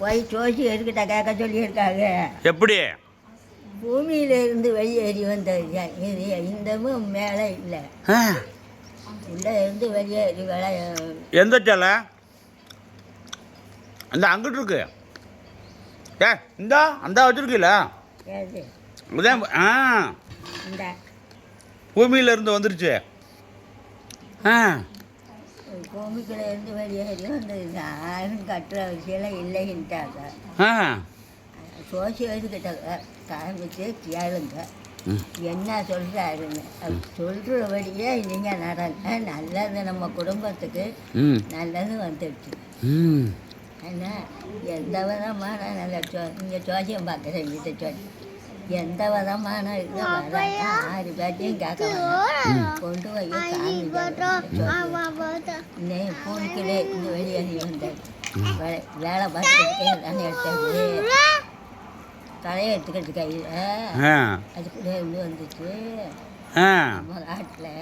போய் ஜோசி எதுக்கிட்ட கேட்க சொல்லியிருக்காங்க. எப்படி? பூமியிலிருந்து வெளியேறி வந்தது இது இந்தமும் மேலே இல்லை. உள்ளே இருந்து வெளியேறி எந்த சேலை? அந்த அங்கிட்டு இருக்கு. இந்தா அந்த வச்சுருக்கீல இந்த பூமியிலேருந்து வந்துருச்சு. பூமிக்குள்ள இருந்து வெளியேறி வந்தது யாரும் கட்டுற விஷயம் இல்லைன்ட்டாங்க. சோசி எழுதிக்கிட்ட காமிச்சு கேளுங்க என்ன சொல்கிறாருன்னு. அது சொல்கிறபடியே நீங்கள் நடங்க. நல்லது நம்ம குடும்பத்துக்கு நல்லது வந்துடுச்சு. ஆனால் எந்த விதமான நல்ல நீங்கள் ஜோசியம் பார்க்குறீங்க சொல்லி எந்த விதமான இது வர 6 பேர்ட்டையும் கேட்க கொண்டு போய் இன்னும் பூமிக்கிலே இந்த வெளியேறி வந்தது. வேலை பார்த்துக்கிட்டே தானே எடுத்தது. தலையை எடுத்துக்கிட்டு கையில் அதுக்குள்ளே இருந்து வந்துச்சு நம்ம காட்டில்.